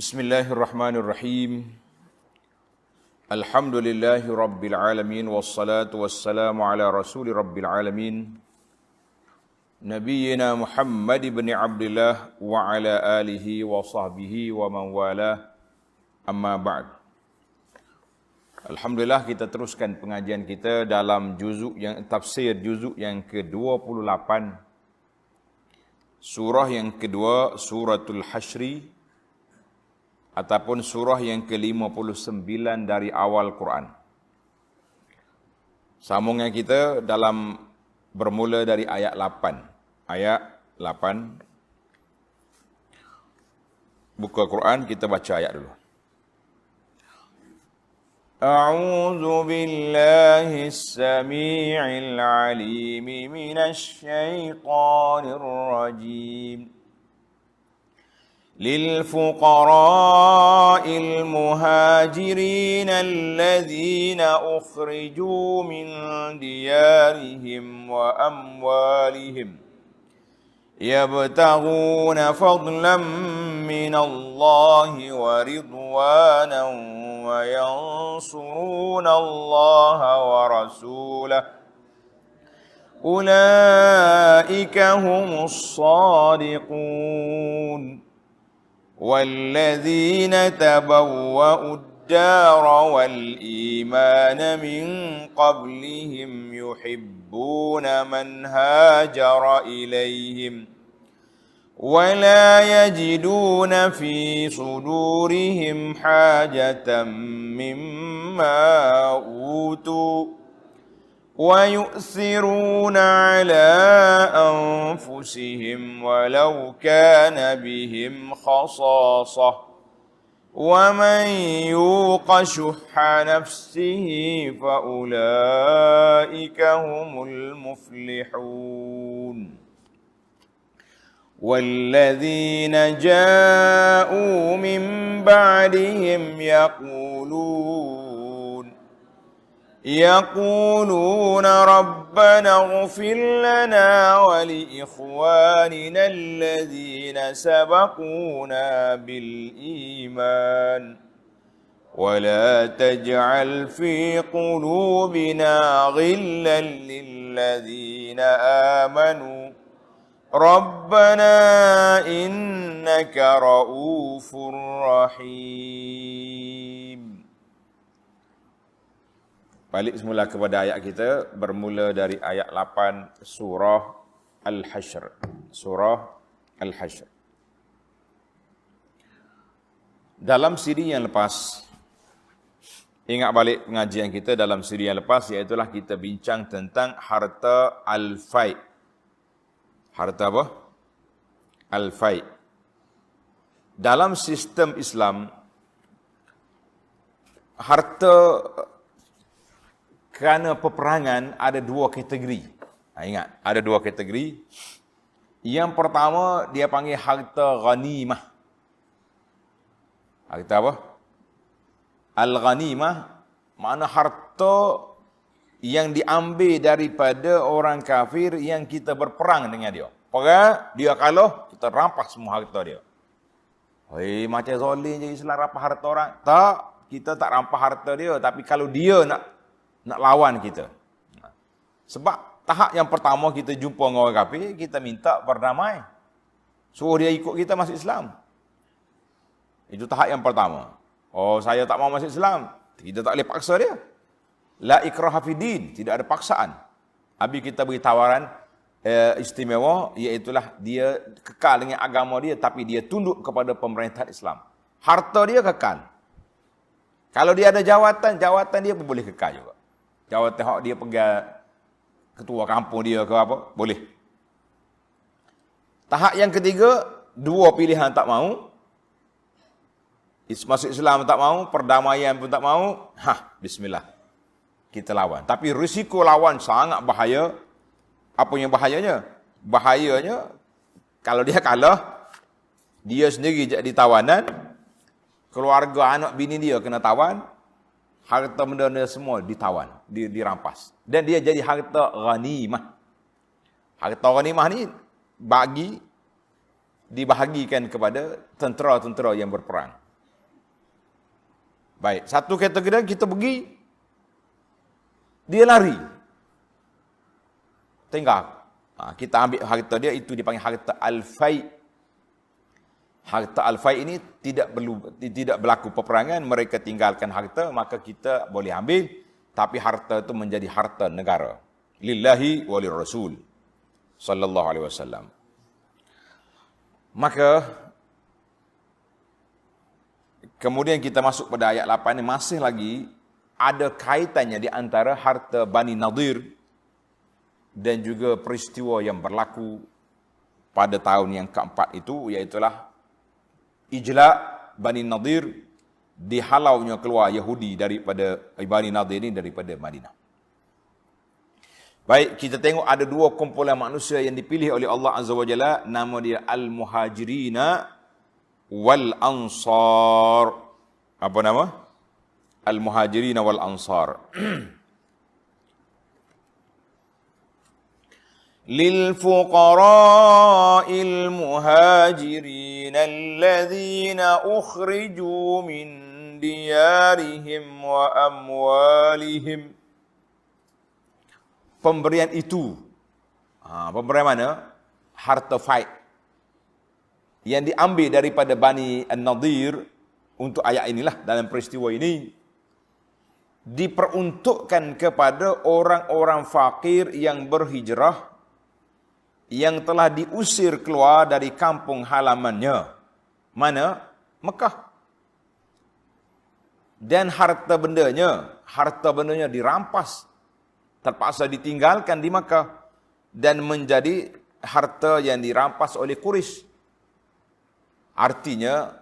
Bismillahirrahmanirrahim. Alhamdulillahi rabbil alamin wassalatu wassalamu ala rasuli rabbil alamin Nabiyyina Muhammad ibn Abdullah wa ala alihi wa sahbihi wa man wala amma ba'd. Alhamdulillah, kita teruskan pengajian kita dalam tafsir juzuk yang ke-28, surah yang kedua, suratul Hasyri, ataupun surah yang ke-59 dari awal Quran. Sambungan kita bermula dari ayat 8. Ayat 8. Buka Quran, kita baca ayat dulu. A'udzu billahis samii'il 'aliim minasy syaithaanir rajiim. للفقراء المهاجرين الذين أخرجوا من ديارهم وأموالهم يبتغون فضلا من الله ورضوانا وينصرون الله ورسوله أولئك هم الصادقون والذين تبوأوا الدار والإيمان من قبلهم يحبون من هاجر إليهم ولا يجدون في صدورهم حاجة مما أوتوا ويؤثرون على أنفسهم ولو كان بهم خصاصة ومن يوق شح نفسه فأولئك هم المفلحون والذين جاءوا من بعدهم يقولون ربنا اغفر لنا ولإخواننا الذين سبقونا بالإيمان ولا تجعل في قلوبنا غلا للذين آمنوا ربنا إنك رؤوف رحيم. Balik semula kepada ayat kita, bermula dari ayat 8 surah Al-Hasyr. Surah Al-Hasyr. Dalam siri yang lepas, ingat balik pengajian kita dalam siri yang lepas, iaitulah kita bincang tentang harta Al-Fai. Harta apa? Al-Fai. Dalam sistem Islam, harta kerana peperangan ada dua kategori. Ingat, ada dua kategori. Yang pertama, dia panggil harta ghanimah. Harta apa? Al-ghanimah, makna harta yang diambil daripada orang kafir yang kita berperang dengan dia. Perang, dia kalah, kita rampas semua harta dia. Macam zalim je Islam rampas harta orang. Tak, kita tak rampas harta dia. Tapi kalau dia nak lawan kita. Sebab tahap yang pertama kita jumpa dengan orang kafir, kita minta berdamai. Suruh dia ikut kita masuk Islam. Itu tahap yang pertama. Oh, saya tak mau masuk Islam. Kita tak boleh paksa dia. La ikraha fiddin, tidak ada paksaan. Habis kita beri tawaran istimewa, iaitulah dia kekal dengan agama dia, tapi dia tunduk kepada pemerintahan Islam. Harta dia kekal. Kalau dia ada jawatan dia pun boleh kekal juga. Jawatan hak dia pegang ketua kampung dia ke apa, boleh. Tahap yang ketiga, dua pilihan tak mau. Masuk Islam tak mau, perdamaian pun tak mau. Bismillah. Kita lawan. Tapi risiko lawan sangat bahaya. Apa yang bahayanya? Bahayanya, kalau dia kalah, dia sendiri jadi tawanan, keluarga anak bini dia kena tawan, harta benda dia semua ditawan, dirampas. Dan dia jadi harta ghanimah. Harta ghanimah ni dibahagikan kepada tentera-tentera yang berperang. Baik, satu kategori kita pergi, dia lari. Tinggal. Kita ambil harta dia, itu dipanggil harta al-fai'. Harta al-fai' ini tidak berlaku peperangan, mereka tinggalkan harta, maka kita boleh ambil, tapi harta itu menjadi harta negara. Lillahi wa lirrasul sallallahu alaihi wasallam. Maka kemudian kita masuk pada ayat 8 ini, masih lagi ada kaitannya di antara harta Bani Nadir dan juga peristiwa yang berlaku pada tahun yang keempat itu, iaitulah ijla' Bani Nadir, dihalaunya keluar Yahudi daripada Bani Nadir ini daripada Madinah. Baik, kita tengok ada dua kumpulan manusia yang dipilih oleh Allah Azza wa Jalla, nama dia Al-Muhajirina wal-Ansar. Apa nama? Al-Muhajirina wal-Ansar. للفقراء المهاجرين الذين أخرجوا من ديارهم وأموالهم. Pemberian itu, pemberian mana? Harta fight yang diambil daripada Bani An-Nadir untuk ayat inilah, dalam peristiwa ini diperuntukkan kepada orang-orang fakir yang berhijrah, yang telah diusir keluar dari kampung halamannya. Mana? Mekah. Dan harta bendanya dirampas, terpaksa ditinggalkan di Mekah, dan menjadi harta yang dirampas oleh Quraisy. Artinya,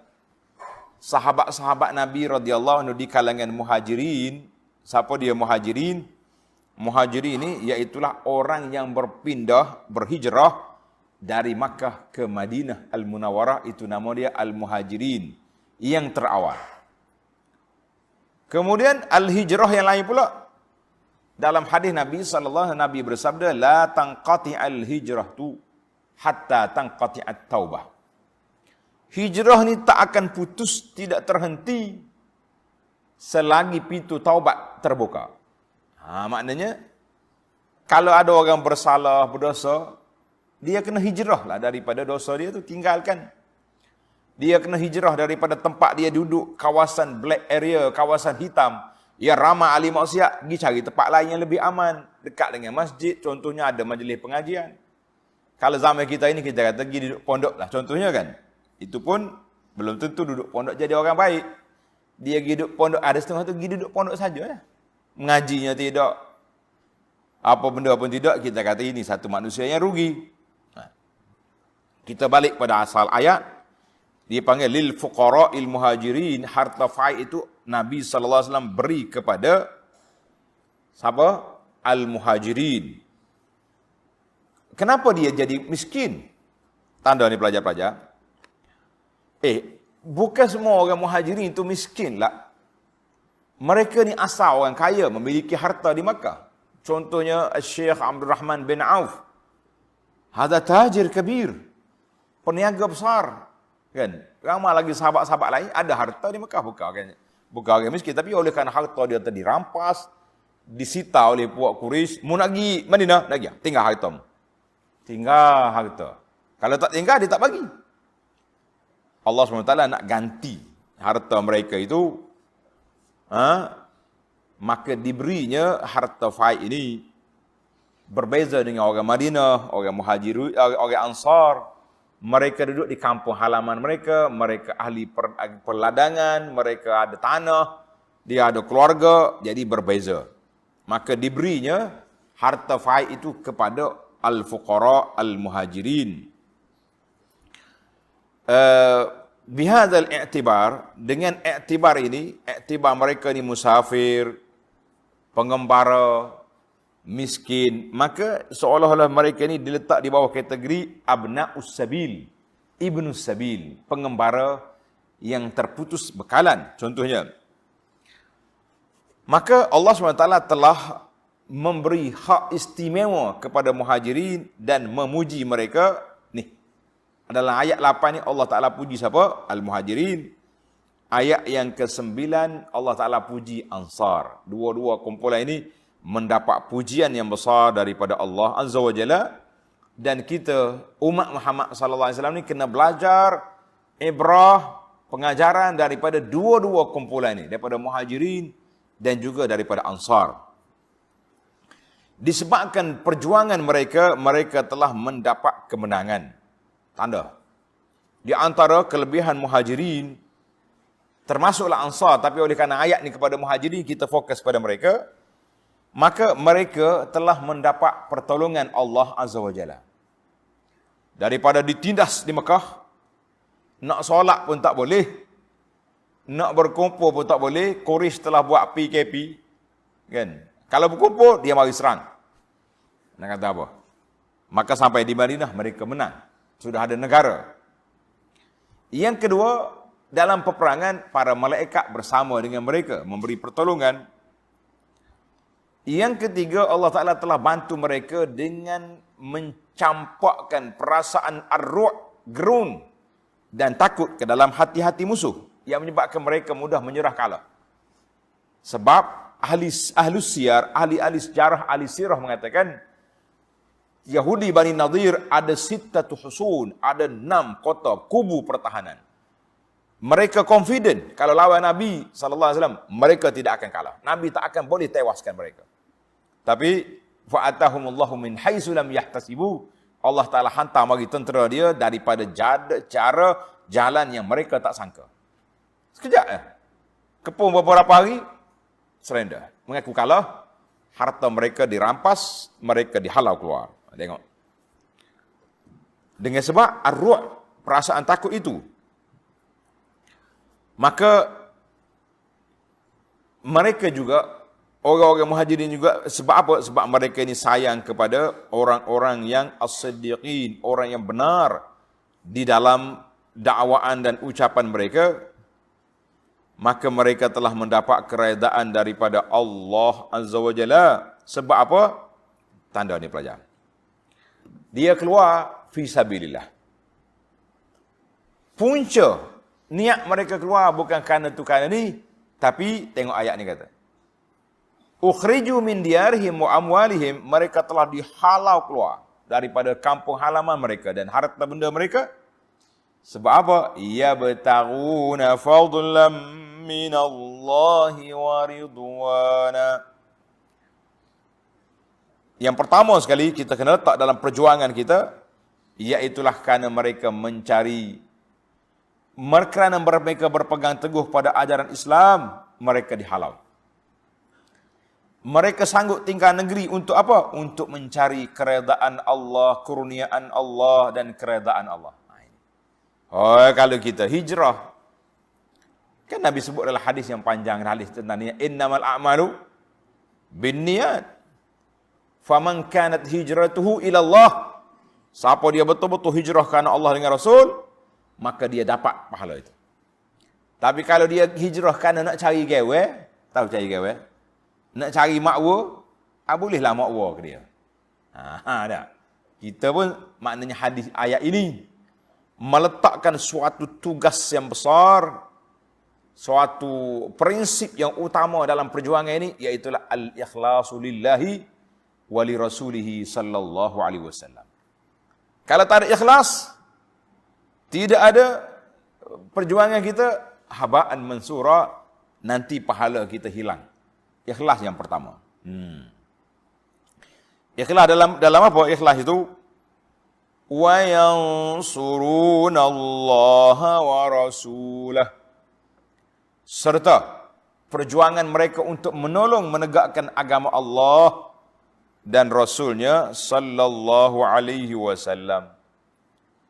sahabat-sahabat Nabi radhiyallahu anhu di kalangan muhajirin. Siapa dia muhajirin? Muhajirin ini iaitulah orang yang berhijrah dari Makkah ke Madinah Al-Munawwarah, itu nama dia Al-Muhajirin yang terawal. Kemudian al-hijrah yang lain pula. Dalam hadis Nabi sallallahu alaihi wasallam, Nabi bersabda, la tanqati al-hijratu hatta tanqati at-taubah. Hijrah ni tak akan putus, tidak terhenti selagi pintu taubat terbuka. Maknanya, kalau ada orang bersalah, berdosa, dia kena hijrah lah daripada dosa dia tu, tinggalkan. Dia kena hijrah daripada tempat dia duduk, kawasan black area, kawasan hitam, yang ramai ahli maksiat, pergi cari tempat lain yang lebih aman, dekat dengan masjid, contohnya ada majlis pengajian. Kalau zaman kita ini, kita kata pergi duduk pondok lah, contohnya kan. Itu pun belum tentu duduk pondok jadi orang baik. Dia pergi duduk pondok, ada setengah tu pergi duduk pondok saja lah. Mengajinya tidak, apa benda pun tidak, kita kata ini satu manusia yang rugi. Kita balik pada asal ayat, dia panggil lil fuqara'il muhajirin. Harta fai' itu Nabi sallallahu alaihi wasallam beri kepada siapa? Al-Muhajirin. Kenapa dia jadi miskin? Tanda ni pelajar-pelajar. Bukan semua orang muhajirin itu miskin lah. Mereka ni asal orang kaya, memiliki harta di Makkah. Contohnya Syekh Abdul Rahman bin Auf. Hada tajir kabir, peniaga besar. Kan? Ramai lagi sahabat-sahabat lain ada harta di Makkah, bukan orang miskin, tapi oleh kerana harta dia tadi dirampas, disita oleh puak Quraisy, mu nak pergi Madinah, nak pergi, tinggal harta. Tinggal harta. Kalau tak tinggal, dia tak bagi. Allah SWT nak ganti harta mereka itu, maka diberinya harta fai' ini. Berbeza dengan orang Madinah, orang Muhajir, orang Ansar. Mereka duduk di kampung halaman mereka, mereka ahli perladangan, mereka ada tanah, dia ada keluarga, jadi berbeza. Maka diberinya harta fai' itu kepada al-fuqara al-muhajirin. Bihadzal i'tibar, dengan i'tibar ini, i'tibar mereka ni musafir, pengembara, miskin, maka seolah-olah mereka ni diletak di bawah kategori abna'us sabil, ibnus sabil, pengembara yang terputus bekalan, contohnya. Maka Allah SWT telah memberi hak istimewa kepada muhajirin dan memuji mereka. Ni adalah ayat 8 ni, Allah Ta'ala puji siapa? Al-Muhajirin. ayat yang ke-9 Allah Ta'ala puji Ansar. Dua-dua kumpulan ini mendapat pujian yang besar daripada Allah Azza wa Jalla. Dan kita, umat Muhammad sallallahu alaihi wasallam ni kena belajar ibrah, pengajaran daripada dua-dua kumpulan ini. Daripada Muhajirin dan juga daripada Ansar. Disebabkan perjuangan mereka, mereka telah mendapat kemenangan. Tanda. Di antara kelebihan Muhajirin, termasuklah Ansar, tapi oleh kerana ayat ni kepada Muhajirin, kita fokus pada mereka. Maka mereka telah mendapat pertolongan Allah Azza wa Jalla. Daripada ditindas di Mekah, nak solat pun tak boleh, nak berkumpul pun tak boleh. Quraisy telah buat PKP, kan? Kalau berkumpul, dia mari serang. Nak kata apa? Maka sampai di Madinah, mereka menang. Sudah ada negara. Yang kedua, dalam peperangan, para malaikat bersama dengan mereka, memberi pertolongan. Yang ketiga, Allah Ta'ala telah bantu mereka dengan mencampakkan perasaan ar-ru', gerun dan takut ke dalam hati-hati musuh yang menyebabkan mereka mudah menyerah kalah. Sebab ahli siyar, ahli sejarah, ahli sirah mengatakan Yahudi Bani Nadir ada 6 husun, ada 6 kota, kubu pertahanan. Mereka confident kalau lawan Nabi SAW, mereka tidak akan kalah. Nabi tak akan boleh tewaskan mereka. Tapi fa'atahumullahu min haitsu lam yahtasibu, Allah Taala hantar bagi tentera dia daripada cara jalan yang mereka tak sangka. Sekejap kepung beberapa hari, surrender, mengaku kalah, harta mereka dirampas, mereka dihalau keluar. Tengok. Dengan sebab ar-ru', perasaan takut itu. Maka mereka juga, orang-orang Muhajirin juga, sebab apa? Sebab mereka ini sayang kepada orang-orang yang as-siddiqin, orang yang benar di dalam dakwaan dan ucapan mereka. Maka mereka telah mendapat keredaan daripada Allah Azza wa Jalla. Sebab apa? Tanda ni pelajar. Dia keluar fi sabilillah. Punca niat mereka keluar bukan kerana tu kerana ni, tapi tengok ayat ni kata, ukhriju min diyarihim wa amwalihim, mereka telah dihalau keluar daripada kampung halaman mereka dan harta benda mereka. Sebab apa? Yabtaguna fadlan minallahi wa ridwana. Yang pertama sekali kita kena letak dalam perjuangan kita, iaitulah kerana mereka mencari, kerana mereka berpegang teguh pada ajaran Islam, mereka dihalau. Mereka sanggup tinggal negeri untuk apa? Untuk mencari keredaan Allah, kurniaan Allah dan keredaan Allah. Oh, kalau kita hijrah, kan Nabi sebut dalam hadis yang panjang, hadis tentang niat, innamal a'malu binniyat. Faman kanat hijratuhu ila Allah. Siapa dia betul-betul hijrah kerana Allah dengan Rasul, maka dia dapat pahala itu. Tapi kalau dia hijrah kerana nak cari gawe, tahu cari gawe? Nak cari makwa, bolehlah makwa ke dia. Tak. Kita pun maknanya hadis ayat ini meletakkan suatu tugas yang besar, suatu prinsip yang utama dalam perjuangan ini, iaitulah al-ikhlasu lillahi wa li rasulihi sallallahu alaihi wasallam. Kalau tak ada ikhlas, tidak ada perjuangan kita, habaan mansura, nanti pahala kita hilang. Ikhlas yang pertama. Ikhlas dalam apa? Ikhlas itu wa yansurunallaha wa rasulah. Serta perjuangan mereka untuk menolong menegakkan agama Allah dan Rasulnya sallallahu alaihi wasallam.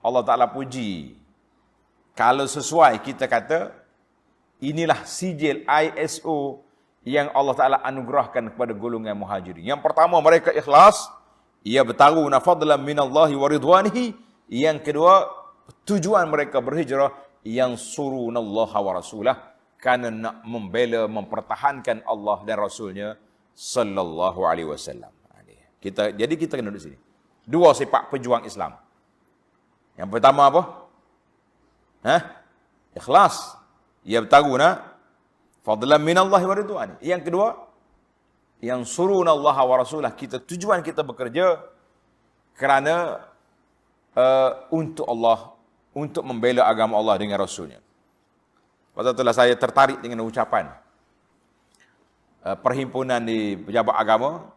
Allah Ta'ala puji. Kalau sesuai kita kata, inilah sijil ISO yang Allah Ta'ala anugerahkan kepada golongan Muhajirin. Yang pertama, mereka ikhlas. Ia bertaruna fadlan minallahi wa ridwanihi. Yang kedua, tujuan mereka berhijrah, yang surunallaha wa rasulah, kerana nak membela, mempertahankan Allah dan Rasulnya sallallahu alaihi wasallam. Jadi kita kena duduk sini. Dua sifat pejuang Islam. Yang pertama apa? Ikhlas. Yabtaguna fadlan minallahi wa ridwan. Yang kedua, yang suruna Allah wa rasulah, tujuan kita bekerja kerana untuk Allah, untuk membela agama Allah dengan Rasulnya. Pasal itulah saya tertarik dengan ucapan perhimpunan di pejabat agama.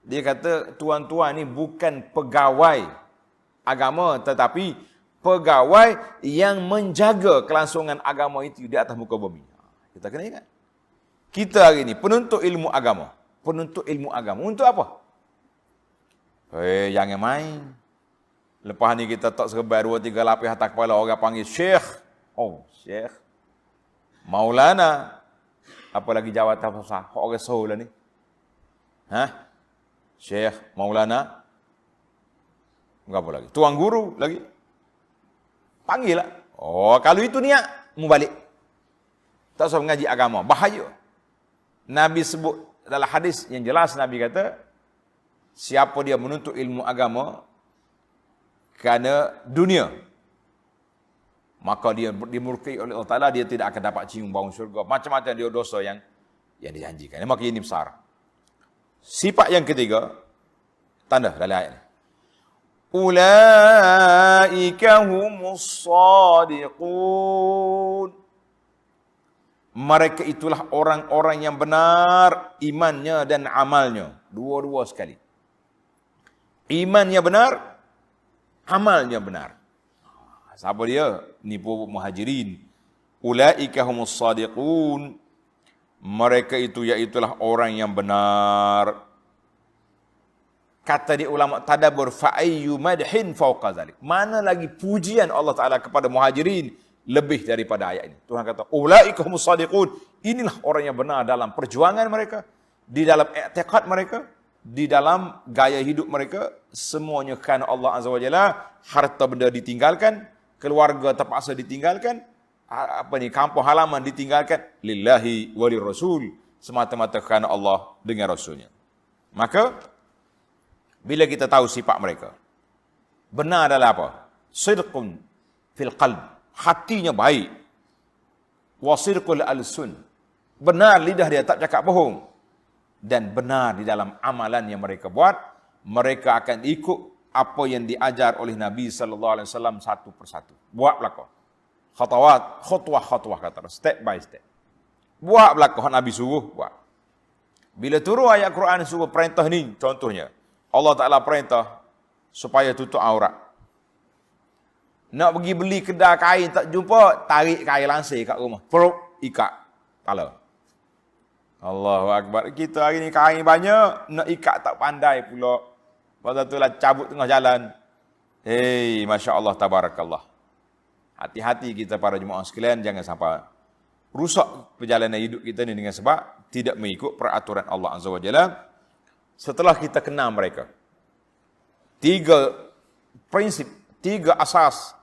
Dia kata tuan-tuan ni bukan pegawai agama, tetapi pegawai yang menjaga kelangsungan agama itu di atas muka bumi. Kita kena ingat. Kita hari ini penuntut ilmu agama. Penuntut ilmu agama. Untuk apa? Jangan main. Lepas ni kita tak serbai 2-3 lapis atas kepala, orang panggil Syekh. Oh, Syekh. Maulana. Apa lagi jawatan susah? Orang soul lah ni. Syekh, Maulana. Apa lagi? Tuan guru lagi. Panggil lah. Oh, kalau itu niat, mu balik. Tak usah mengaji agama. Bahaya. Nabi sebut dalam hadis yang jelas, Nabi kata, siapa dia menuntut ilmu agama kerana dunia, maka dia dimurkai oleh Allah Ta'ala, dia tidak akan dapat cium bau syurga. Macam-macam dia dosa yang dijanjikan. Maka ini besar. Sifat yang ketiga, tanda dalam ayat ini. Ulaika humus sadiqun. Mereka itulah orang-orang yang benar imannya dan amalnya. Dua-dua sekali. Imannya benar, amalnya benar. Siapa dia? Nipu muhajirin. Ulaika humus sadiqun. Mereka itu iaitulah orang yang benar. Kata di ulama tadabbur, fa'ayyu madhin fawqa zalik. Mana lagi pujian Allah Ta'ala kepada muhajirin lebih daripada ayat ini. Tuhan kata, ulaika humus sadiqun. Inilah orang yang benar dalam perjuangan mereka, di dalam i'tiqad mereka, di dalam gaya hidup mereka, semuanya kerana Allah Azza wa Jalla. Harta benda ditinggalkan, keluarga terpaksa ditinggalkan, kampung halaman ditinggalkan, lillahi walir rasul, semata-mata kerana Allah dengan Rasulnya. Maka bila kita tahu sifat mereka, benar adalah apa? Sidqun fil qalb, hatinya baik. Wa sidqul alsun, benar lidah dia tak cakap bohong. Dan benar di dalam amalan yang mereka buat, mereka akan ikut apa yang diajar oleh Nabi SAW satu persatu. Buat belakang. Khutwah kata, step by step. Buat belakang Nabi suruh, buat. Bila turun ayat Quran suruh perintah ni, contohnya, Allah Ta'ala perintah supaya tutup aurat. Nak pergi beli kedai kain tak jumpa, tarik kain langsir kat rumah. Perut, ikat. Kala. Allahu Akbar. Kita hari ni kain banyak, nak ikat tak pandai pula. Pasal itulah cabut tengah jalan. Hei, Masya Allah, Tabarakallah. Hati-hati kita para jemaah sekalian, jangan sampai rusak perjalanan hidup kita ni dengan sebab tidak mengikut peraturan Allah Azza wa Jalla. Setelah kita kenal mereka, 3 prinsip, 3 asas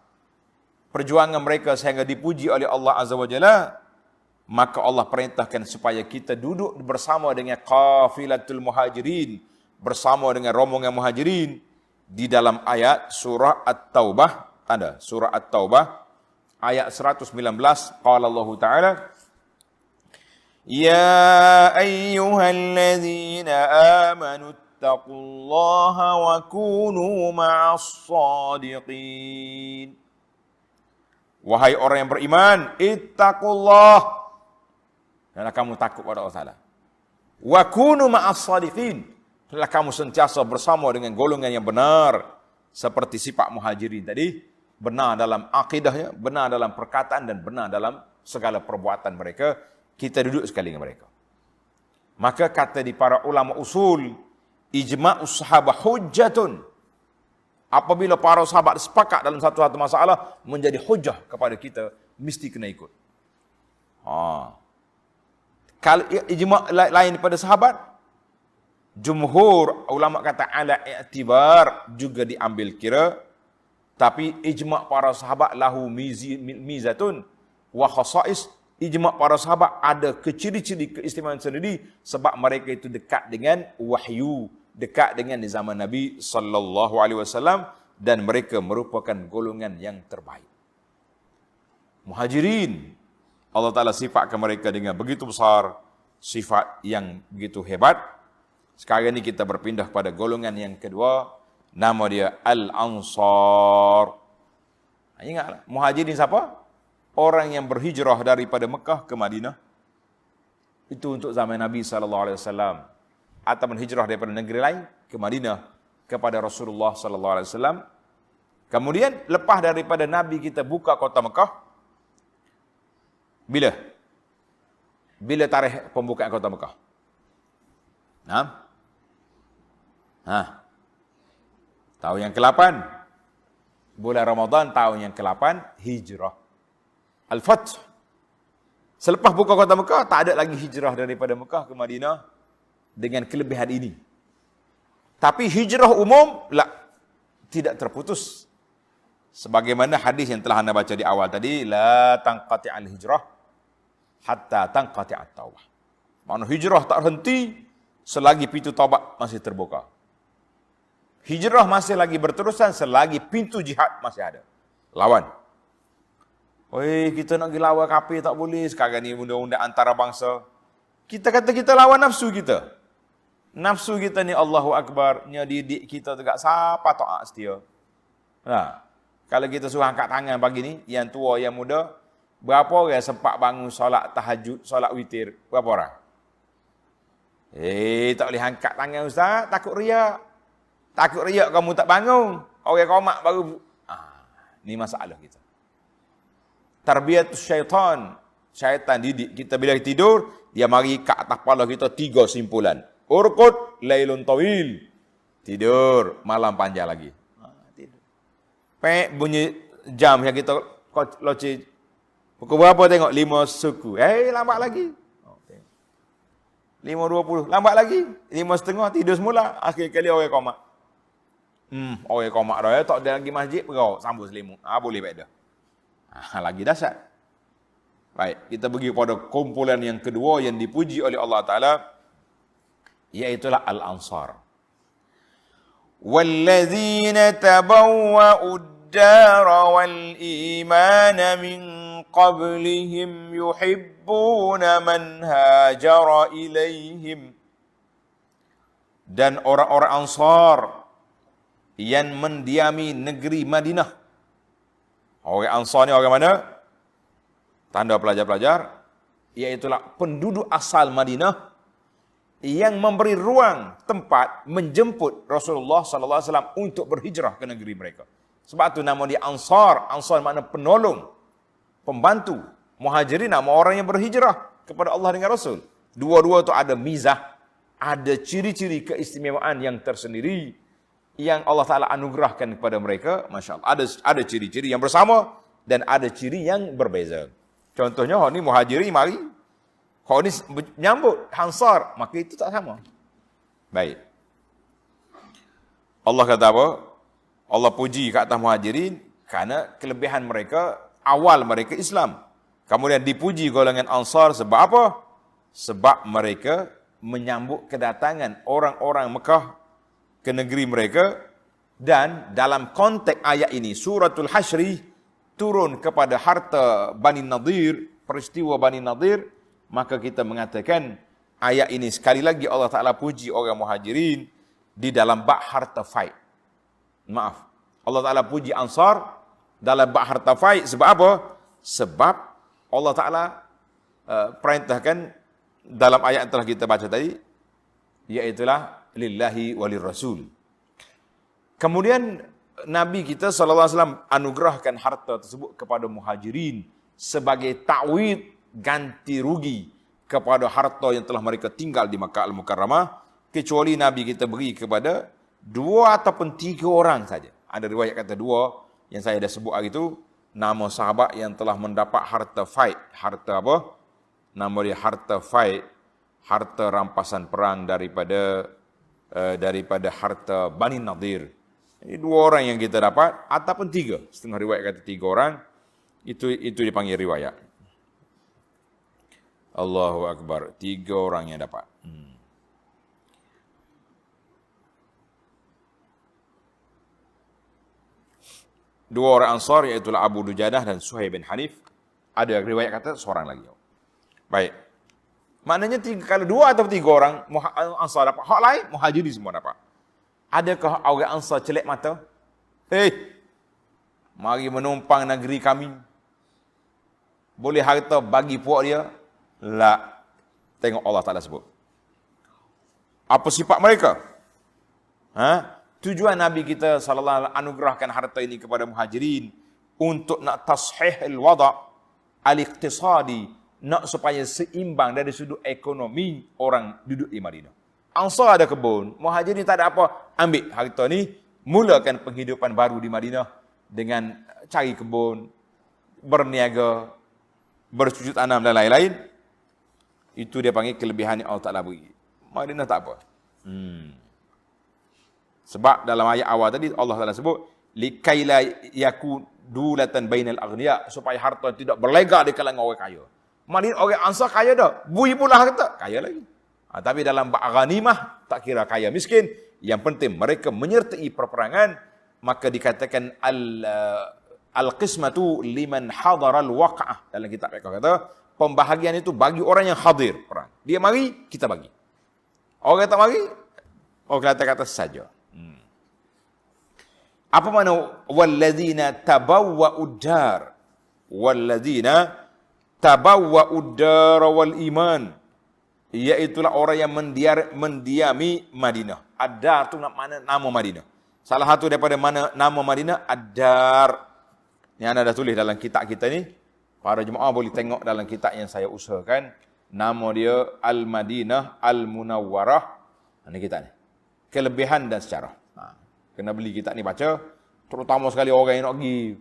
perjuangan mereka sehingga dipuji oleh Allah Azza wa Jalla, maka Allah perintahkan supaya kita duduk bersama dengan qafilatul muhajirin, bersama dengan rombongan muhajirin di dalam ayat surah At-Taubah, tanda surah At-Taubah ayat 119. Qala Allah Ta'ala, ya ayyuhalladzina amanu ittaqullaha wa kunu ma'as sadiqin. Wahai orang yang beriman, ittaqullah, dan kamu takut pada Allah Ta'ala. Wa kunu ma'as sadiqin, hendaklah kamu sentiasa bersama dengan golongan yang benar, seperti sifat muhajirin tadi, benar dalam akidahnya, benar dalam perkataan, dan benar dalam segala perbuatan mereka. Kita duduk sekali dengan mereka. Maka kata di para ulama usul, ijma'us sahabah hujjatun. Apabila para sahabat sepakat dalam satu masalah, menjadi hujjah kepada kita, mesti kena ikut. Kalau ijma' lain daripada sahabat, jumhur ulama kata ala i'tibar, juga diambil kira. Tapi ijma' para sahabat lahu mizatun wa khasais. Ijma' para sahabat ada keciri-ciri keistimewaan sendiri sebab mereka itu dekat dengan wahyu, dekat dengan di zaman Nabi sallallahu alaihi wasallam, dan mereka merupakan golongan yang terbaik. Muhajirin Allah Ta'ala sifatkan mereka dengan begitu besar, sifat yang begitu hebat. Sekarang ini kita berpindah pada golongan yang kedua, nama dia Al-Ansar. Ingatlah, muhajirin siapa? Orang yang berhijrah daripada Mekah ke Madinah. Itu untuk zaman Nabi SAW. Atau berhijrah daripada negeri lain ke Madinah kepada Rasulullah SAW. Kemudian lepas daripada Nabi kita buka kota Mekah, bila? Bila tarikh pembukaan kota Mekah? Tahun yang ke-8. Bulan Ramadan tahun yang ke-8 hijrah. Al-Fath. Selepas buka kota Mekah, tak ada lagi hijrah daripada Mekah ke Madinah dengan kelebihan ini. Tapi hijrah umum, tidak terputus. Sebagaimana hadis yang telah anda baca di awal tadi, la tanqati'al hijrah hatta tanqati'at taubah. Maksudnya hijrah tak henti selagi pintu taubat masih terbuka. Hijrah masih lagi berterusan selagi pintu jihad masih ada. Lawan. Oi, kita nak pergi lawan kafir tak boleh. Sekarang ni undang-undang antarabangsa. Kita kata kita lawan nafsu kita. Nafsu kita ni Allahu Akbar, nya didik kita tegak siapa taat setia. Kalau kita suruh angkat tangan pagi ni, yang tua, yang muda, berapa orang sempat bangun solat tahajud, solat witir? Berapa orang? Tak boleh angkat tangan ustaz, takut riak. Takut riak kamu tak bangun. Orang qomat baru. Ni masalah kita. Tarbiyat syaitan. Syaitan didik kita bila tidur, dia mari kat atas kepala kita 3 simpulan. Urqud lailun tawil. Tidur, malam panjang lagi. Bunyi jam yang kita loci. Pukul berapa tengok? 5 suku. Lambat lagi. 5.20. Lambat lagi. 5.30 tidur semula. Akhir kali orang komak. Orang komak dah. Tak ada lagi masjid. Perau. Sambung selimut. Boleh baik dah. Lagi dahsyat. Baik. Kita pergi pada kumpulan yang kedua yang dipuji oleh Allah Ta'ala. Iaitulah Al-Ansar. وَالَّذِينَ تَبَوَّأُوا الدَّارَ وَالْإِيمَانَ مِنْ قَبْلِهِمْ يُحِبُّونَ مَنْ هَاجَرَ إِلَيْهِمْ. Dan orang-orang Ansar yang mendiami negeri Madinah. Orang Ansar ni orang mana? Tanda pelajar-pelajar, iaitulah penduduk asal Madinah yang memberi ruang tempat menjemput Rasulullah sallallahu alaihi wasallam untuk berhijrah ke negeri mereka. Sebab tu nama dia Ansar. Ansar makna penolong, pembantu. Muhajirin nama orang yang berhijrah kepada Allah dengan Rasul. Dua-dua tu ada mizah, ada ciri-ciri keistimewaan yang tersendiri yang Allah Taala anugerahkan kepada mereka. Masya-Allah. Ada ciri-ciri yang bersama dan ada ciri yang berbeza. Contohnya ni Muhajirin mari, kalau ni menyambut Ansar, maka itu tak sama. Baik. Allah kata apa? Allah puji ke atas Muhajirin kerana kelebihan mereka, awal mereka Islam. Kemudian dipuji golongan Ansar sebab apa? Sebab mereka menyambut kedatangan orang-orang Mekah ke negeri mereka. Dan dalam konteks ayat ini, suratul Hasyri turun kepada harta Bani Nadir, peristiwa Bani Nadir. Maka kita mengatakan ayat ini sekali lagi Allah Ta'ala puji orang Muhajirin di dalam bab harta fight. Maaf. Allah Ta'ala puji Ansar dalam bab harta fight. Sebab apa? Sebab Allah Ta'ala perintahkan dalam ayat yang telah kita baca tadi, iaitulah lillahi walir rasul. Kemudian Nabi kita SAW anugerahkan harta tersebut kepada Muhajirin sebagai ta'wid, ganti rugi kepada harta yang telah mereka tinggal di Makkah Al-Mukarramah, kecuali Nabi kita beri kepada 2 ataupun 3 orang saja. Ada riwayat kata 2 yang saya dah sebut hari itu, nama sahabat yang telah mendapat harta fight. Harta apa? Nama dia harta fight, harta rampasan perang daripada harta Bani Nadir. Ini 2 orang yang kita dapat, ataupun 3. Setengah riwayat kata 3 orang. Itu dipanggil riwayat. Allahu Akbar. 3 orang yang dapat. 2 orang Ansar, iaitu Abu Dujadah dan Suhaib bin Hanif. Ada riwayat kata seorang lagi. Baik. Maknanya kalau 2 atau 3 orang Ansar dapat, hak lain Muhajirin semua dapat. Adakah orang Ansar celik mata? Mari menumpang negeri kami. Boleh harta bagi puak dia? La. Tengok Allah Ta'ala sebut. Apa sifat mereka? Tujuan Nabi kita sallallahu alaihi wasallam anugerahkan harta ini kepada Muhajirin untuk nak tashih al-wada' al-iqtisadi, nak supaya seimbang dari sudut ekonomi orang duduk di Madinah. Ansar ada kebun, Muhajirin tak ada apa, ambil harta ni, mulakan penghidupan baru di Madinah dengan cari kebun, berniaga, bercucuk tanam dan lain-lain. Itu dia panggil kelebihan yang Allah Ta'ala beri. Madinah tak apa. Sebab dalam ayat awal tadi Allah Ta'ala sebut likaila yakun dulatan bainal aghniya, supaya harta tidak berlega di kalangan orang kaya. Madinah orang Ansar kaya dah, bui pula harta, kaya lagi. Tapi dalam bab ghanimah tak kira kaya miskin, yang penting mereka menyertai perperangan, maka dikatakan al-qismatu liman hadaral waqa'ah. Dalam kitab mereka kata pembahagian itu bagi orang yang hadir perang. Dia mari, kita bagi. Orang tak mari, orang kata saja. Apa makna walladzina tabawwa'ud dar? Walladzina tabawwa'ud dar wal iman. Iaitulah orang yang mendiami Madinah. Ad-dar tu makna nama Madinah. Salah satu daripada mana nama Madinah Ad-dar. Yang anda dah tulis dalam kitab kita ni. Para jemaah boleh tengok dalam kitab yang saya usahakan. Nama dia Al-Madinah Al-Munawwarah. Ini kitab ni. Kelebihan dan sejarah. Kena beli kitab ni baca. Terutama sekali orang yang nak pergi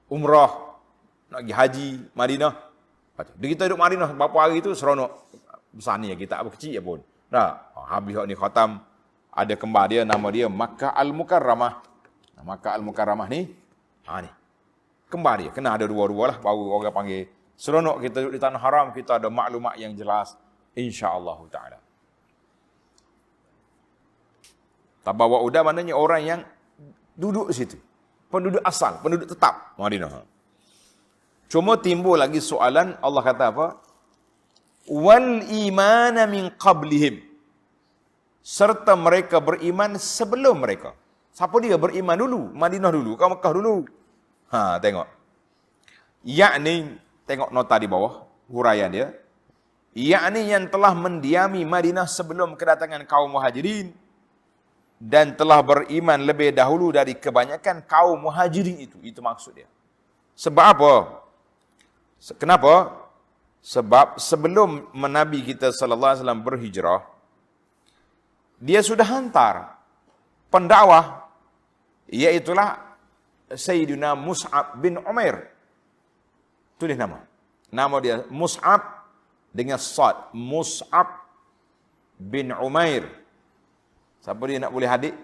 umrah, nak pergi haji Madinah. Baca. Dia kita duduk Madinah beberapa hari tu seronok. Besar ni kitab apa kecil pun. Dah, habis ni khatam. Ada kembar dia, nama dia Makkah Al-Mukarramah. Makkah Al-Mukarramah ni, ni. Kembar dia. Kena ada dua-dua lah. Baru orang panggil. Seronok kita duduk di Tanah Haram, kita ada maklumat yang jelas. InsyaAllah ta'ala. Tabawa udah maknanya orang yang duduk di situ. Penduduk asal, penduduk tetap Madinah. Cuma timbul lagi soalan, Allah kata apa? Wal imana min qablihim. Serta mereka beriman sebelum mereka. Siapa dia beriman dulu? Madinah dulu, kau Mekah dulu. Tengok. Yakni, tengok nota di bawah, huraian dia. Yakni yang telah mendiami Madinah sebelum kedatangan kaum Muhajirin dan telah beriman lebih dahulu dari kebanyakan kaum Muhajirin itu. Itu maksud dia. Sebab apa? Kenapa? Sebab sebelum Nabi kita sallallahu alaihi wasallam berhijrah, dia sudah hantar pendakwah, iaitulah Sayyidina Mus'ab bin Umair. Tulis nama. Nama dia Mus'ab dengan sad. Mus'ab bin Umair. Siapa dia nak boleh hadir?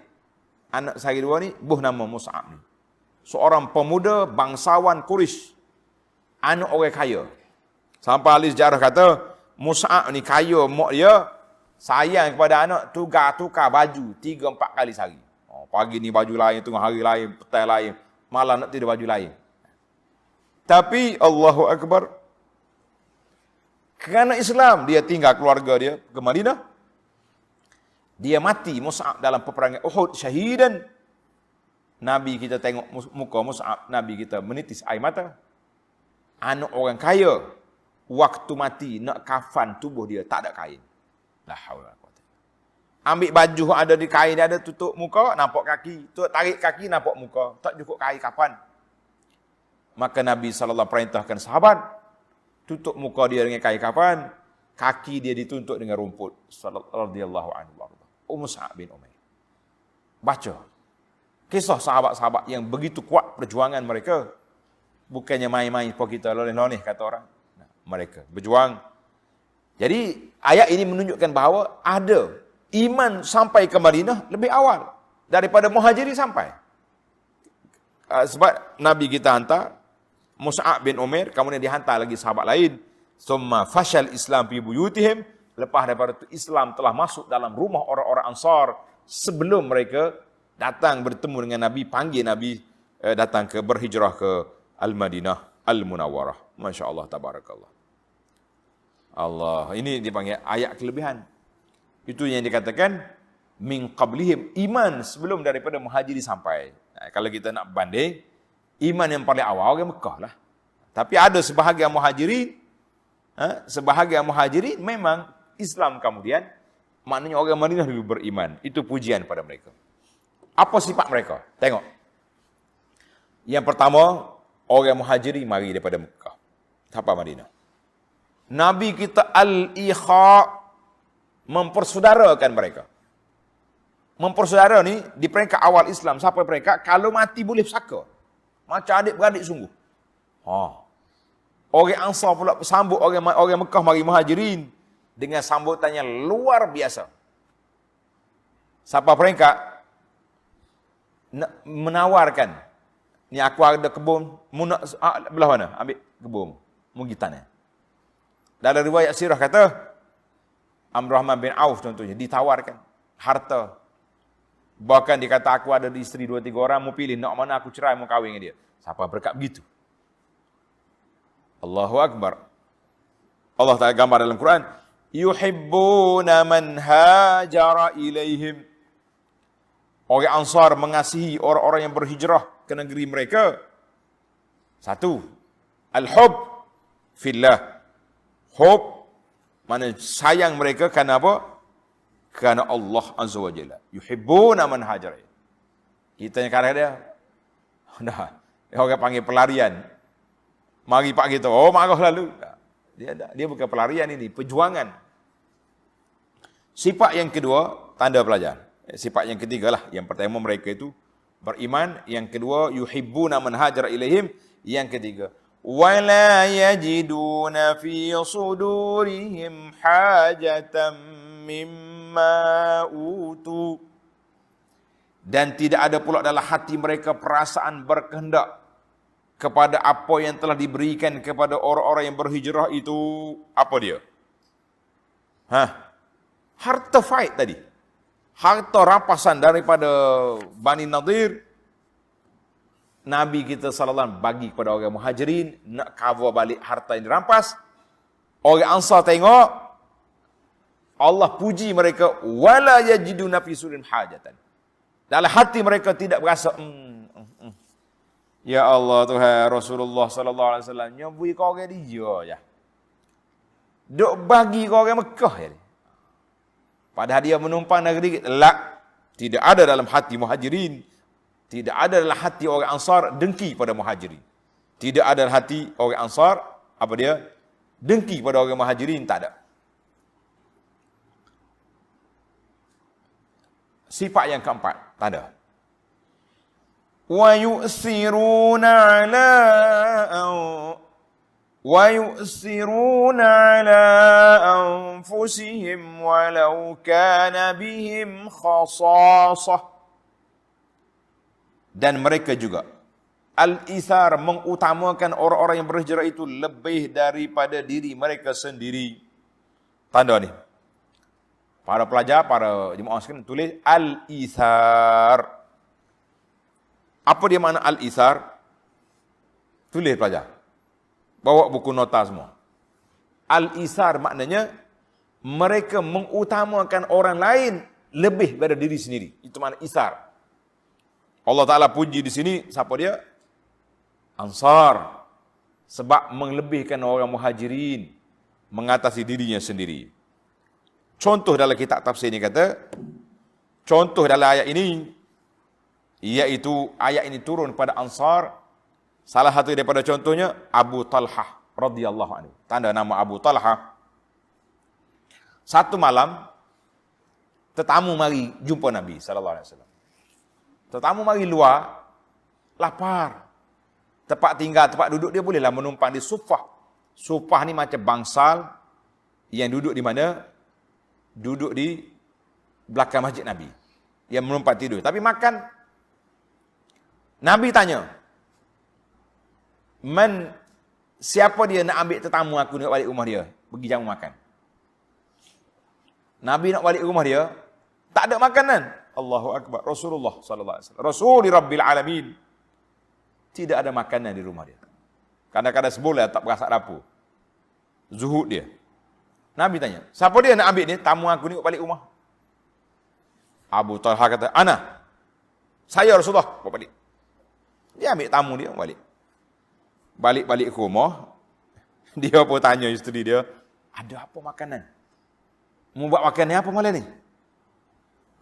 Anak saya dua ni, buh nama Mus'ab ni. Seorang pemuda bangsawan Quraisy. Anak orang kaya. Sampai ahli sejarah kata, Mus'ab ni kaya mak dia, sayang kepada anak, tukar baju 3-4 kali sehari. Pagi ni baju lain, tengah hari lain, petang lain, malam nak tidur baju lain. Tapi Allahu Akbar, kerana Islam, dia tinggal keluarga dia ke Madinah. Dia mati Mus'ab dalam peperangan Uhud syahidan. Nabi kita tengok muka Mus'ab, Nabi kita menitis air mata. Anak orang kaya, waktu mati nak kafan tubuh dia tak ada kain. La haula wala quwwata. Ambil baju ada di kain dia ada, tutup muka nampak kaki, tarik kaki nampak muka, tak cukup kain kafan. Maka Nabi sallallahu perintahkan sahabat tutup muka dia dengan kain kafan, kaki dia dituntut dengan rumput. Radhiyallahu anhu. Mus'ab bin Umair. Baca kisah sahabat-sahabat yang begitu kuat perjuangan mereka. Bukannya main-main pun kita loleh-loleh kata orang. Mereka berjuang. Jadi ayat ini menunjukkan bahawa ada iman sampai ke Madinah lebih awal daripada Muhajirin sampai. Sebab Nabi kita hantar Mus'ab bin Umair, kemudian dihantar lagi sahabat lain. Summa fashal Islam fi buyutihim. Lepas daripada itu Islam telah masuk dalam rumah orang-orang Ansar sebelum mereka datang bertemu dengan Nabi, panggil Nabi datang ke berhijrah ke Al-Madinah Al-Munawwarah. Masya Allah, tabarakallah. Allah, ini dipanggil ayat kelebihan. Itu yang dikatakan min qablihim, iman sebelum daripada muhajirin sampai. Nah, kalau kita nak banding, iman yang paling awal orang Mekah lah. Tapi ada sebahagian muhajirin memang Islam kemudian, maknanya orang Madinah dulu beriman. Itu pujian pada mereka. Apa sifat mereka? Tengok. Yang pertama, orang muhajirin mari daripada Mekah sampai Madinah. Nabi kita al-ikha, mempersaudarakan mereka. Mempersaudara ni di peringkat awal Islam sampai peringkat kalau mati boleh saka. Macam adik-beradik sungguh. Orang Ansar pula sambut orang Mekah mari muhajirin dengan sambutannya luar biasa. Sampai peringkat menawarkan, ni aku ada kebun, mu nak belah mana? Ambil kebun, mu pergi tanah. Dalam riwayat sirah kata, Amr-Rahman bin Auf contohnya, ditawarkan harta. Bahkan dikata aku ada isteri 2-3 orang, mu pilih nak mana aku cerai, mu kahwin dengan dia. Siapa berkat begitu? Allahu Akbar. Allah Ta'ala gambar dalam Quran, yuhibbuna man hajara ilaihim. Orang Ansar mengasihi orang-orang yang berhijrah ke negeri mereka. Satu, al-hub fillah. Hub, mana sayang mereka kerana apa? Kerana Allah Azza wa Jalla. Yuhibbuna man hajara. Kita yang kata dia, orang panggil pelarian. Mari pak kita, marah lalu. Dia bukan pelarian ini, perjuangan. Sifat yang kedua, tanda pelajar. Sifat yang ketiga lah. Yang pertama mereka itu beriman. Yang kedua, yuhibbuna man hajara ilaihim. Yang ketiga, wala yajiduna fi sudurihim hajatan mimma utu. Dan tidak ada pula dalam hati mereka perasaan berkehendak kepada apa yang telah diberikan kepada orang-orang yang berhijrah itu. Apa dia? Harta fight tadi. Harta rampasan daripada Bani Nadir. Nabi kita sallallahu alaihi wasallam bagi kepada orang muhajirin, nak cover balik harta yang dirampas. Orang Ansar tengok, Allah puji mereka, wala yajiduna fi surin hajatan. Dalam hati mereka tidak berasa ya Allah Tuhan Rasulullah sallallahu alaihi wasallam nyambui kau orang dia je. Duk bagi kau orang Mekah je. Padahal dia menumpang negeri, tidak ada dalam hati muhajirin. Tidak ada dalam hati orang Ansar dengki pada muhajirin. Tidak ada dalam hati orang Ansar, apa dia? Dengki pada orang muhajirin, tak ada. Sifat yang keempat, tak ada. Wa yu'siruna ala anfusihim walau kana bihim khasasah. Dan mereka juga al-ithar, mengutamakan orang-orang yang berhijrah itu lebih daripada diri mereka sendiri. Tanda ni. Para pelajar, para jemaah sekalian tulis al-ithar. Apa dia makna al-ithar? Tulis pelajar. Bawa buku nota semua. Al-ithar maknanya mereka mengutamakan orang lain lebih daripada diri sendiri. Itu makna ithar. Allah Ta'ala puji di sini, siapa dia? Ansar. Sebab melebihkan orang muhajirin, mengatasi dirinya sendiri. Contoh dalam kitab tafsir ini kata, contoh dalam ayat ini, iaitu ayat ini turun pada Ansar. Salah satu daripada contohnya, Abu Talhah radhiyallahu anhu. Tanda nama Abu Talhah. Satu malam, tetamu mari jumpa Nabi SAW. Tetamu mari luar, lapar. Tempat tinggal, tempat duduk dia bolehlah menumpang di sufah. Sufah ni macam bangsal yang duduk di mana? Duduk di belakang masjid Nabi. Yang menumpang tidur. Tapi makan. Nabi tanya, siapa dia nak ambil tetamu aku nak balik rumah dia? Pergi jamu makan. Nabi nak balik rumah dia, tak ada makanan. Allahu Akbar. Rasulullah sallallahu alaihi wasallam. Rasuli Rabbil Alamin. Tidak ada makanan di rumah dia. Kadang-kadang sebulan tak berasak dapur. Zuhud dia. Nabi tanya, siapa dia nak ambil ni? Tamu aku ni balik rumah. Abu Talha kata, ana. Saya Rasulullah, bawa balik. Dia ambil tamu dia, balik. Balik-balik ke rumah, dia pun tanya isteri dia, ada apa makanan? Mau buat makan ni apa malam ni?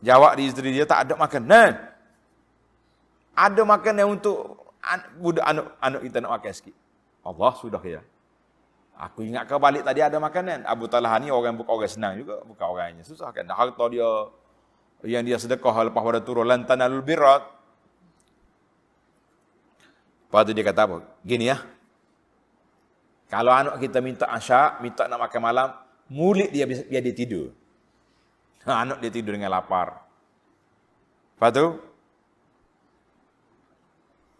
Jawab di isteri dia, tak ada makanan. Ada makanan untuk budak anak kita nak makan sikit. Allah sudah ya. Aku ingat kau balik tadi ada makanan. Abu Talha ni bukan orang senang juga, bukan orangnya susah kan. Harta dia yang dia sedekah lepas pada turun lan tanalul birra. Lepas tu dia kata apa? Gini ya. Kalau anak kita minta asyak, minta nak makan malam, mulik dia biar dia tidur. Anak dia tidur dengan lapar. Lepas tu,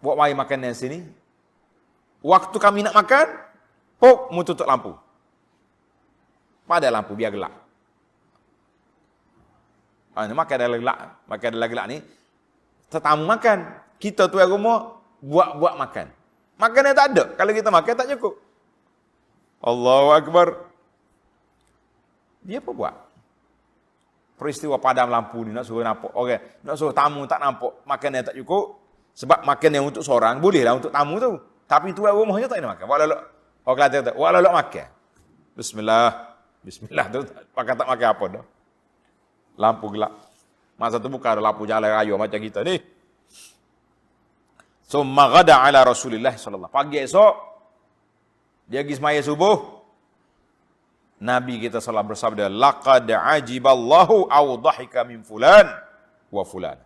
buat mari makan di sini. Waktu kami nak makan, pok, mu tutup lampu. Pada lampu biar gelap. Makan dalam gelap ni, tetamu makan. Kita tuan rumah, buat makan. Makanan tak ada. Kalau kita makan, tak cukup. Allahu Akbar. Dia apa buat? Peristiwa padam lampu ni, nak suruh nampak orang, nak suruh tamu tak nampak, makanan tak cukup. Sebab makanan untuk seorang, bolehlah untuk tamu tu. Tapi tuan rumahnya tak nak makan. Orang Kelantan kata, wak lolok makan. Bismillah tu, pakai tak makan apa dah. Lampu gelap. Masa tu bukan ada lampu jalan raya macam kita ni. So, maghada ala Rasulullah sallallahu. Pagi esok, dia pergi semaya subuh. Nabi kita sallallahu bersabda, laqad ajiballahu aw dhahika min fulan wa fulan.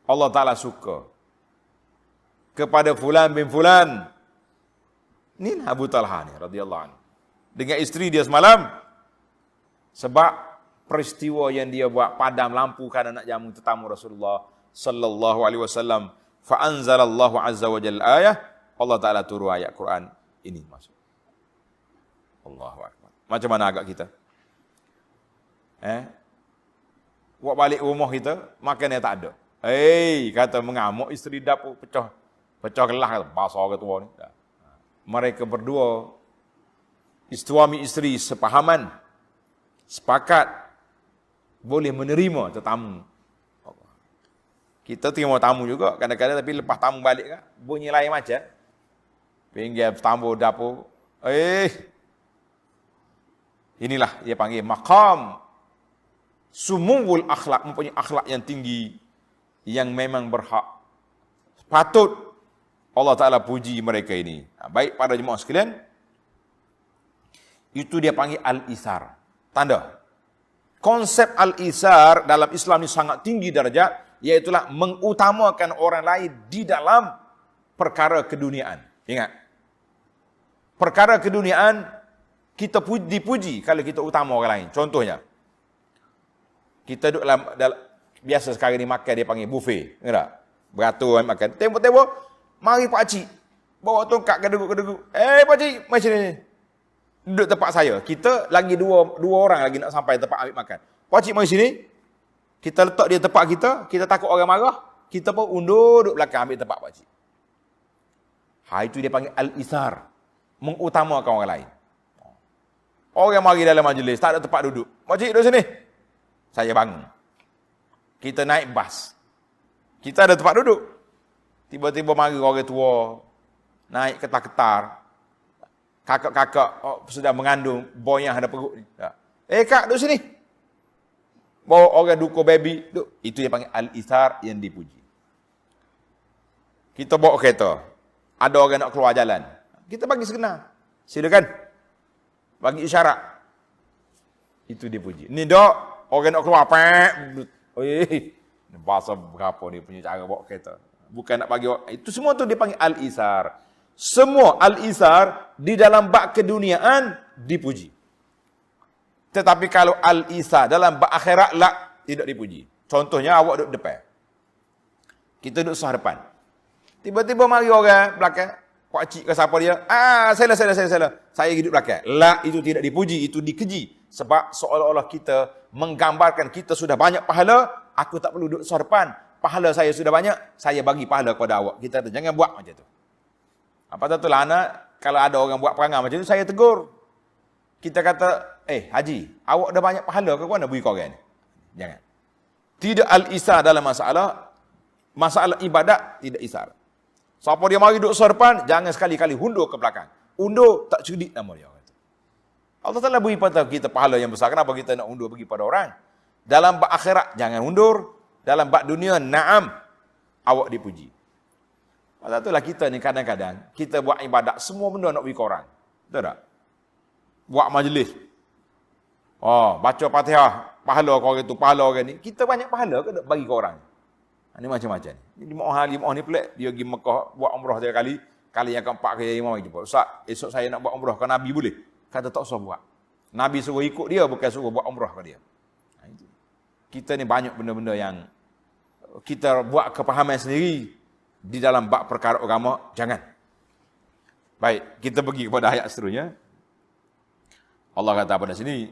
Allah Ta'ala suka kepada fulan bin fulan. Ini Abu Talha ni radhiyallahu anhu. Dengan isteri dia semalam. Sebab peristiwa yang dia buat padam lampu kerana nak jamu tetamu Rasulullah sallallahu alaihi wasallam. Fa anzalallahu azza wa jalla ayah. Allah Ta'ala turun ayat Quran ini masuk. Allahu Akbar. Macam mana agak kita? Buat balik rumah kita, makan yang tak ada. Kata mengamuk isteri dapur, pecah kelah, kata, basah ketua ni. Mereka berdua, suami isteri sepahaman, sepakat, boleh menerima tetamu. Kita terima tamu juga, kadang-kadang, tapi lepas tamu balik kan, bunyi lain macam. Pinggir tamu dapur, inilah dia panggil maqam sumul akhlak, mempunyai akhlak yang tinggi, yang memang berhak. Patut Allah Ta'ala puji mereka ini. Baik para jemaah sekalian, itu dia panggil al-isar. Tanda. Konsep al-isar dalam Islam ini sangat tinggi darjat, iaitulah mengutamakan orang lain di dalam perkara keduniaan. Ingat. Perkara keduniaan, kita dipuji kalau kita utama orang lain. Contohnya, kita duduk dalam biasa sekarang ni makan, dia panggil buffet. Ingat tak? Beratur makan. Tembok-tembok, mari Pak Cik. Bawa tongkat kedeguk-kedeguk. Pak Cik, mari sini. Duduk tempat saya. Kita lagi dua orang lagi nak sampai tempat ambil makan. Pak Cik, mari sini. Kita letak dia tempat kita takut orang marah. Kita pun undur duduk belakang ambil tempat Pak Cik. Itu dia panggil al-isar. Mengutamakan orang lain. Orang mari dalam majlis, tak ada tempat duduk. Makcik duduk sini. Saya bangun. Kita naik bas. Kita ada tempat duduk. Tiba-tiba mari orang tua, naik ketar-ketar. Kakak-kakak sudah mengandung, boy yang ada perut ni. Kak, duduk sini. Bawa orang duka baby, duduk. Itu yang panggil al-ithar yang dipuji. Kita bawa kereta. Ada orang nak keluar jalan. Kita bagi sekenar. Silakan. Bagi isyarat. Itu dipuji. Ni dok, orang nak keluar, bahasa berapa ni punya cara bawa kereta. Bukan nak bagi, itu semua tu dipanggil al-isar. Semua al-isar di dalam bab keduniaan dipuji. Tetapi kalau al-isar dalam bab akhirat tidak dipuji. Contohnya awak duduk depan. Kita duduk sebelah depan. Tiba-tiba mari orang belakang. Pak cik ke siapa dia? Salah. Saya hidup belakang. Itu tidak dipuji, itu dikeji. Sebab seolah-olah kita menggambarkan kita sudah banyak pahala, aku tak perlu duduk sebelah depan. Pahala saya sudah banyak, saya bagi pahala kepada awak. Kita jangan buat macam tu. Apa tu anak, kalau ada orang buat perangai macam tu, saya tegur. Kita kata, Haji, awak dah banyak pahala ke mana beri kau orang ni? Jangan. Tidak al-isar dalam masalah ibadat, tidak isar. Siapa dia mari duduk depan, jangan sekali-kali hundur ke belakang. Undur, tak cerdik nama dia. Allah Ta'ala beri pada kita pahala yang besar. Kenapa kita nak undur bagi pada orang? Dalam bab akhirat, jangan undur. Dalam bab dunia, na'am, awak dipuji. Pasal itulah kita ni kadang-kadang, kita buat ibadat, semua benda nak bagi ke orang. Betul tak? Buat majlis. Baca Fatihah, pahala orang itu, pahala orang ni. Kita banyak pahala ke nak bagi ke orang? Ini macam-macam. Jadi Limau ni pelik, dia pergi Mekah, buat umrah 3 kali. Kali yang keempat kali imam jumpa. Ustaz, esok saya nak buat umrah ke Nabi boleh? Kata tak usah buat. Nabi suruh ikut dia, bukan suruh buat umrah ke dia. Kita ni banyak benda-benda yang kita buat kepahaman sendiri di dalam bab perkara agama, jangan. Baik, kita pergi kepada ayat seterusnya. Allah kata pada sini,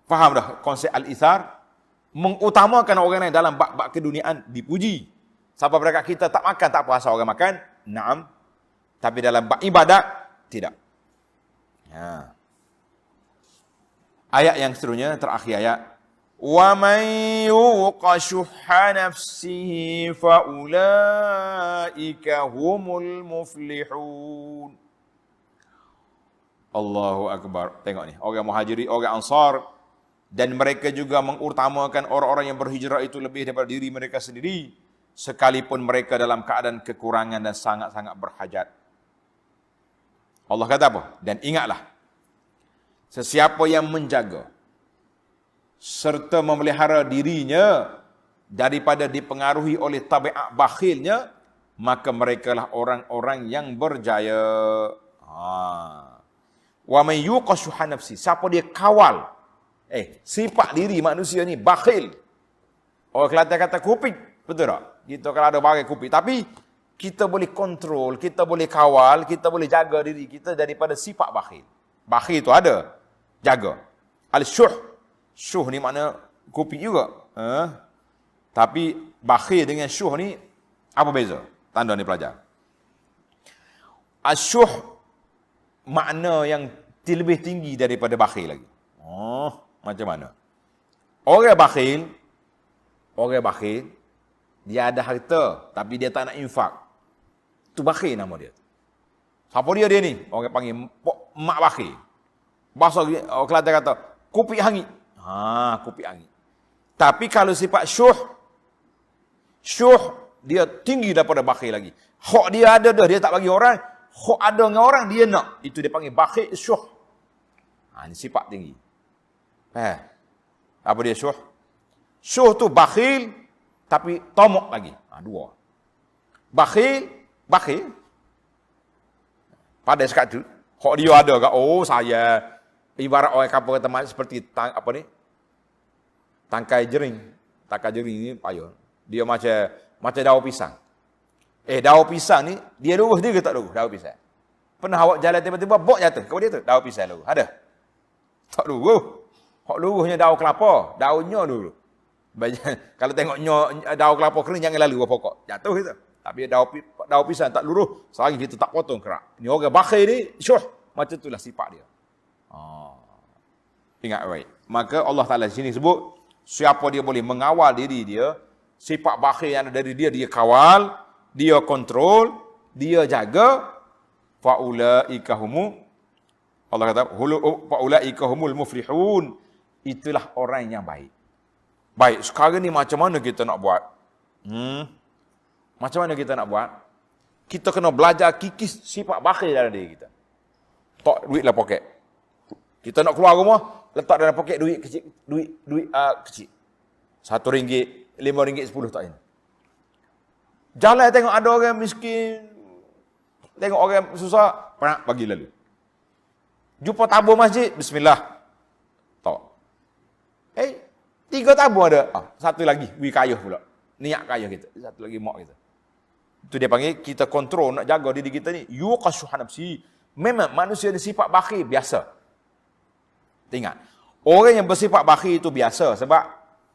faham dah konsep al-ithar? Mengutamakan orang lain dalam bab-bab keduniaan dipuji. Siapa berkata kita tak makan, tak puasa orang makan? Naam. Tapi dalam bab ibadat, tidak. Ayat yang seterusnya, terakhir ayat. وَمَنْ يُوقَ شُحَّ نَفْسِهِ فَأُولَئِكَ هُمُ الْمُفْلِحُونَ. Allahu Akbar. Tengok ni, orang muhajiri, orang ansar, dan mereka juga mengutamakan orang-orang yang berhijrah itu lebih daripada diri mereka sendiri, sekalipun mereka dalam keadaan kekurangan dan sangat-sangat berhajat. Allah kata apa? Dan ingatlah, sesiapa yang menjaga serta memelihara dirinya daripada dipengaruhi oleh tabiat bakhilnya, maka merekalah orang-orang yang berjaya. Wa may yuqa shuha nafsi, siapa dia kawal sifat diri manusia ni bakhil. Orang Kelantan kata kupik, betul tak? Kita kalau ada barang kupik, tapi kita boleh kontrol, kita boleh kawal, kita boleh jaga diri kita daripada sifat bakhil. Bakhil tu ada, jaga. Al-syuh, syuh ni makna kupik juga. Tapi bakhil dengan syuh ni apa beza? Tanda ni pelajar. Al-syuh makna yang lebih tinggi daripada bakhil lagi. Macam mana? Orang bakhil, dia ada harta tapi dia tak nak infak. Itu bakhil nama dia. Siapa dia ni? Orang panggil mak bakhil. Bahasa orang Kelantan kata kupik hangit. Kupik hangit. Tapi kalau sifat syuh dia tinggi daripada bakhil lagi. Hak dia ada dah, dia tak bagi orang. Hak ada dengan orang dia nak. Itu dia panggil bakhil syuh. Ini sifat tinggi. Apa dia syuh? Syuh tu bakhil tapi tomok lagi. Dua. Bakhil pada sekat tu, hak dia ada ke, saya ibarat orang kapal teman seperti tangkai jering. Tangkai jering ni payah. Dia macam daun pisang. Daun pisang ni dia lurus dia ke tak lurus daun pisang? Pernah awak jalan tiba-tiba bok jatuh ke dia tu? Daun pisang lurus. Ada? Tak lurus. Hak lurusnya daun kelapa, daunnya dulu. Kalau tengok daun kelapa kering jangan lalu buah pokok. Jatuh itu. Tapi daun pisang tak lurus, selagi kita tak potong kerak. Ini orang bakhil ni, syuh. Macam itulah sifat dia. Ingat baik. Maka Allah Ta'ala di sini sebut, siapa dia boleh mengawal diri dia, sifat bakhil yang ada dari dia, dia kawal, dia kontrol, dia jaga, fa'ulaika humu, Allah kata, fa'ulaika humul muflihun. Itulah orang yang baik. Baik, sekarang ni macam mana kita nak buat? Macam mana kita nak buat? Kita kena belajar kikis sifat bakhil dalam diri kita. Tak duit dalam poket. Kita nak keluar rumah, letak dalam poket duit kecil, duit kecil. RM1, RM5, RM10 tak ini. Jalan tengok ada orang miskin, tengok orang susah, pernah bagi lalu. Jumpa tabur masjid, bismillah. Tak. 3 tabur ada. Satu lagi, we kayuh pula. Niat kayuh kita. Satu lagi mak kita. Itu dia panggil, kita kontrol, nak jaga diri kita ni. Yuqashuha nafsi. Memang manusia ni sifat bakhil, biasa. Ingat. Orang yang bersifat bakhil itu biasa. Sebab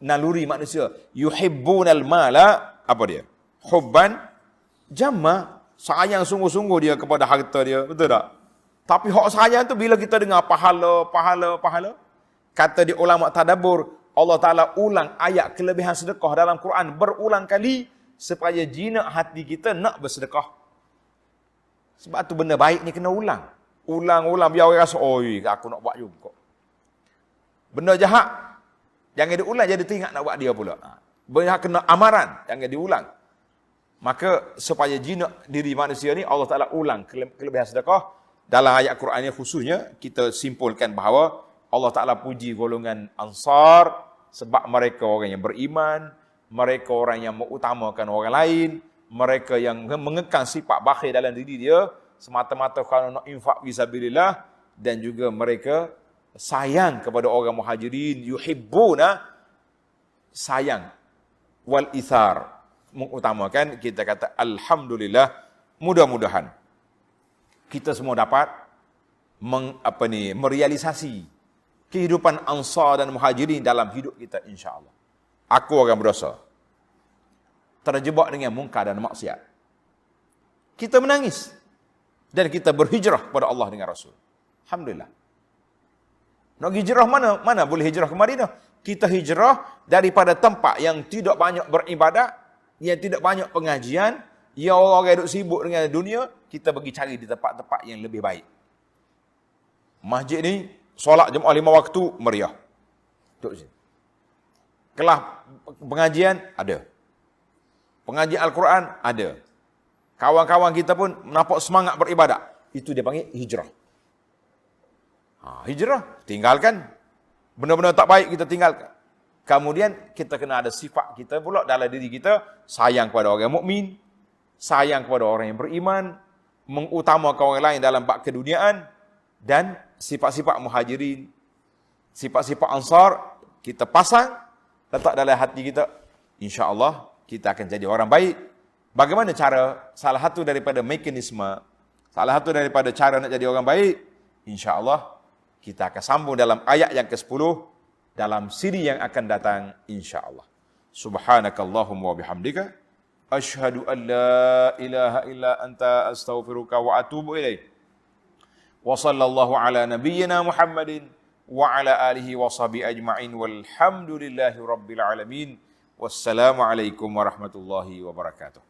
naluri manusia. Yuhibbunal mala, apa dia? Hubban jamma. sayang sungguh-sungguh dia kepada harta dia, betul tak? Tapi hak sayang tu bila kita dengar pahala, kata di ulama tadabbur, Allah Ta'ala ulang ayat kelebihan sedekah dalam Quran berulang kali supaya jinak hati kita nak bersedekah. Sebab tu benda baik ni kena ulang. Ulang-ulang biar orang rasa, oi, aku nak buat juga. Benda jahat, jangan diulang, jadi teringat nak buat dia pula. Benda kena amaran, jangan diulang. Maka supaya jinak diri manusia ni, Allah Ta'ala ulang kelebihan sedekah. Dalam ayat Quran ni khususnya, kita simpulkan bahawa Allah Ta'ala puji golongan Ansar sebab mereka orang yang beriman, mereka orang yang mengutamakan orang lain, mereka yang mengekang sifat bakhil dalam diri dia semata-mata kerana nak infak fisabilillah, dan juga mereka sayang kepada orang muhajirin, yuhibbuna, sayang, wal ithar, mengutamakan. Kita kata alhamdulillah, mudah-mudahan kita semua dapat merealisasi kehidupan Ansar dan Muhajirin dalam hidup kita, insya-Allah. Aku orang berdosa, terjebak dengan mungkar dan maksiat. Kita menangis dan kita berhijrah kepada Allah dengan Rasul. Alhamdulillah. Nak hijrah mana? Mana boleh hijrah ke Madinah? Kita hijrah daripada tempat yang tidak banyak beribadat, yang tidak banyak pengajian, yang orang-orang duduk sibuk dengan dunia, kita pergi cari di tempat-tempat yang lebih baik. Masjid ni, solat jemaah 5 waktu, meriah. Kelas pengajian, ada. Pengajian Al-Quran, ada. Kawan-kawan kita pun nampak semangat beribadat. Itu dia panggil hijrah. Hijrah, tinggalkan. Benda-benda tak baik kita tinggalkan. Kemudian kita kena ada sifat kita pula dalam diri kita, sayang kepada orang mukmin, sayang kepada orang yang beriman, mengutamakan orang lain dalam bab keduniaan, dan sifat-sifat muhajirin, sifat-sifat ansar, kita pasang, letak dalam hati kita, insya-Allah kita akan jadi orang baik. Bagaimana cara? Salah satu daripada mekanisme, salah satu daripada cara nak jadi orang baik, insya-Allah kita akan sambung dalam ayat yang ke-10 dalam siri yang akan datang, insya-Allah. Subhanakallahumma wa bihamdika asyhadu an la ilaha illa anta astaghfiruka wa atubu ilaik. Wa sallallahu ala nabiyyina Muhammadin wa ala alihi wa sahbihi ajma'in walhamdulillahi rabbil alamin. Wassalamu alaikum warahmatullahi wabarakatuh.